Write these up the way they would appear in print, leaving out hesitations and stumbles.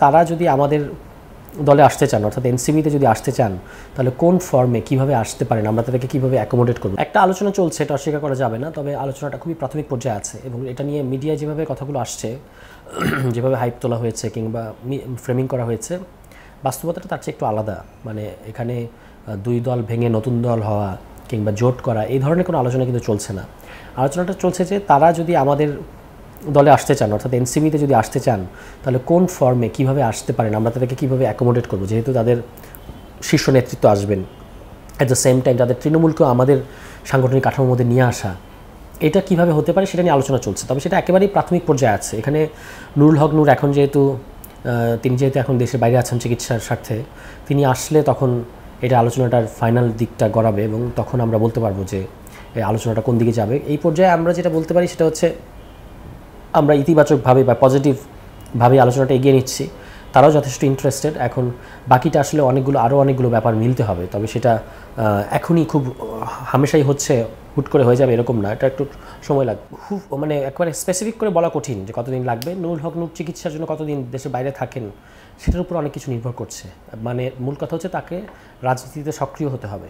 তারা যদি আমাদের দলে আসতে চান অর্থাৎ এনসিপিতে যদি আসতে চান তাহলে কোন ফর্মে কিভাবে আসতে পারেন, আমরা তাদেরকে কিভাবে অ্যাকোমোডেট করব। একটা আলোচনা চলছে, এটা অস্বীকার করা যাবে না, তবে আলোচনাটা খুবই প্রাথমিক পর্যায়ে আছে এবং এটা নিয়ে মিডিয়ায় যেভাবে কথাগুলো আসছে, যেভাবে হাইপ তোলা হয়েছে কিংবা ফ্রেমিং করা হয়েছে, বাস্তবতাটা তার চেয়ে একটু আলাদা। মানে এখানে দুই দল ভেঙে নতুন দল হওয়া কিংবা জোট করা এই ধরনের কোনো আলোচনা কিন্তু চলছে না। আলোচনাটা চলছে যে তারা যদি আমাদের দলে আসতে চান অর্থাৎ এনসিপিতে যদি আসতে চান তাহলে কোন ফর্মে কিভাবে আসতে পারেন, আমরা তাদেরকে কীভাবে অ্যাকোমোডেট করব, যেহেতু তাদের শীর্ষ নেতৃত্ব আসবেন, অ্যাট দ্য সেম টাইম তাদের তৃণমূলকেও আমাদের সাংগঠনিক কাঠামোর মধ্যে নিয়ে আসা, এটা কিভাবে হতে পারে সেটা নিয়ে আলোচনা চলছে। তবে সেটা একেবারেই প্রাথমিক পর্যায়ে আছে। এখানে নুরুল হক নূর এখন তিনি যেহেতু এখন দেশের বাইরে আছেন চিকিৎসার স্বার্থে, তিনি আসলে তখন এটা আলোচনাটার ফাইনাল দিকটা গড়াবে এবং তখন আমরা বলতে পারবো যে এই আলোচনাটা কোন দিকে যাবে। এই পর্যায়ে আমরা যেটা বলতে পারি সেটা হচ্ছে আমরা ইতিবাচকভাবে বা পজিটিভভাবে আলোচনাটা এগিয়ে নিচ্ছি, তারাও যথেষ্ট ইন্টারেস্টেড। এখন বাকিটা আসলে আরও অনেকগুলো ব্যাপার মিলতে হবে, তবে সেটা এখনই খুব হামেশাই হচ্ছে, হুট করে হয়ে যাবে এরকম না, এটা একটু সময় লাগবে। খুব মানে একবারে স্পেসিফিক করে বলা কঠিন যে কতদিন লাগবে। নুরুল হক নূর চিকিৎসার জন্য কতদিন দেশের বাইরে থাকেন সেটার উপর অনেক কিছু নির্ভর করছে। মানে মূল কথা হচ্ছে তাকে রাজনীতিতে সক্রিয় হতে হবে।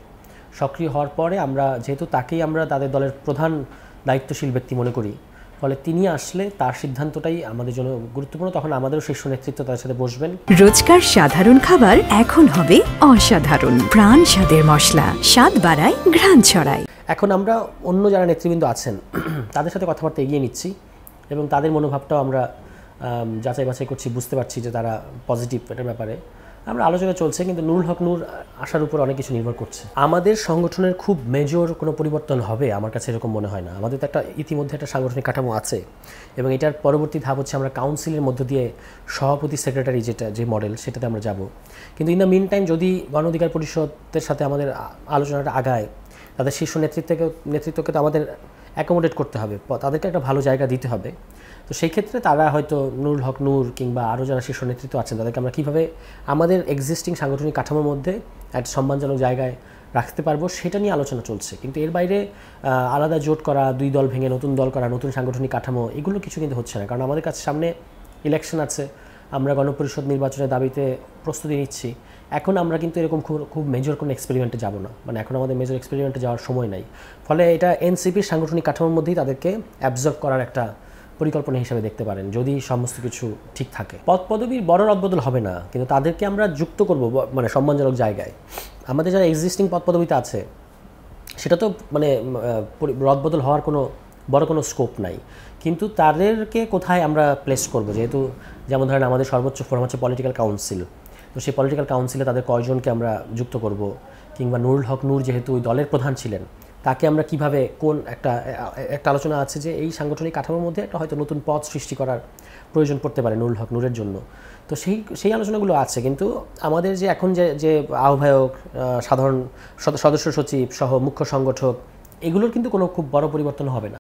সক্রিয় হওয়ার পরে আমরা যেহেতু তাকেই আমরা তাদের দলের প্রধান দায়িত্বশীল ব্যক্তি মনে করি, ফলে তিনি আসলে তার সিদ্ধান্তটাই আমাদের জন্য গুরুত্বপূর্ণ। তখন আমাদেরও শীর্ষ নেতৃত্ব তার সাথে বসবেন। রোজকার সাধারণ খাবার এখন হবে অসাধারণ, প্রাণ স্বাদের মশলা, স্বাদ বাড়ায়, ঘ্রাণ ছড়ায়। এখন আমরা অন্য যারা নেতৃবৃন্দ আছেন তাদের সাথে কথাবার্তা এগিয়ে নিচ্ছি এবং তাদের মনোভাবটাও আমরা যাচাই বাছাই করছি, বুঝতে পারছি যে তারা পজিটিভ এটার ব্যাপারে। আমরা আলোচনা চলছে, কিন্তু নুরুল হক নূর আসার উপর অনেক কিছু নির্ভর করছে। আমাদের সংগঠনের খুব মেজর কোনো পরিবর্তন হবে আমার কাছে এরকম মনে হয় না। আমাদের তো ইতিমধ্যে একটা সাংগঠনিক কাঠামো আছে এবং এটার পরবর্তী ধাপ হচ্ছে আমরা কাউন্সিলের মধ্য দিয়ে সভাপতি সেক্রেটারি যে মডেল সেটাতে আমরা যাব। কিন্তু ইন দ্য মিন টাইম যদি গণ অধিকার পরিষদের সাথে আমাদের আলোচনাটা আগায়, তাদের শীর্ষ নেতৃত্বকে তো আমাদের অ্যাকোমোডেট করতে হবে, তাদেরকে একটা ভালো জায়গা দিতে হবে। তো সেই ক্ষেত্রে তারা হয়তো নুরুল হক নূর কিংবা আরও যারা শীর্ষ নেতৃত্ব আছেন তাদেরকে আমরা কীভাবে আমাদের এক্সিস্টিং সাংগঠনিক কাঠামোর মধ্যে একটা সম্মানজনক জায়গায় রাখতে পারবো সেটা নিয়ে আলোচনা চলছে। কিন্তু এর বাইরে আলাদা জোট করা, দুই দল ভেঙে নতুন দল করা, নতুন সাংগঠনিক কাঠামো, এগুলো কিছু কিন্তু হচ্ছে না। কারণ আমাদের কাছে সামনে ইলেকশন আছে, আমরা গণপরিষদ নির্বাচনের দাবিতে প্রস্তুতি নিচ্ছি। এখন আমরা কিন্তু এরকম খুব মেজর কোনো এক্সপেরিমেন্টে যাব না, মানে এখন আমাদের মেজর এক্সপেরিমেন্টে যাওয়ার সময় নাই। ফলে এটা এনসিপির সাংগঠনিক কাঠামোর মধ্যেই তাদেরকে অ্যাবজর্ব করার একটা পরিকল্পনা হিসেবে দেখতে পারেন, যদি সমস্ত কিছু ঠিক থাকে। পদবীর বড় রদবদল হবে না, কিন্তু তাদেরকে আমরা যুক্ত করব মানে সম্মানজনক জায়গায়। আমাদের যারা এক্সিস্টিং পদপদবিতে আছে সেটা তো মানে রদবদল হওয়ার বড় কোনো স্কোপ নাই, কিন্তু তাদেরকে কোথায় আমরা প্লেস করব, যেহেতু যেমন ধরেন আমাদের সর্বোচ্চ ফোরাম হচ্ছে পলিটিক্যাল কাউন্সিল, তো সেই পলিটিক্যাল কাউন্সিলে তাদের কয়জনকে আমরা যুক্ত করব, কিংবা নুরুল হক নূর যেহেতু ওই দলের প্রধান ছিলেন তাকে আমরা কিভাবে কোন একটা আলোচনা আছে যে এই সাংগঠনিক কাঠামোর মধ্যে একটা হয়তো নতুন পদ সৃষ্টি করার প্রয়োজন পড়তে পারে নুরুল হক নূরের জন্য। তো সেই আলোচনাগুলো আছে, কিন্তু আমাদের যে এখন যে আহ্বায়ক, সাধারণ সদস্য সচিব সহ মুখ্য সংগঠক, এগুলোর কিন্তু কোনো খুব বড় পরিবর্তন হবে না।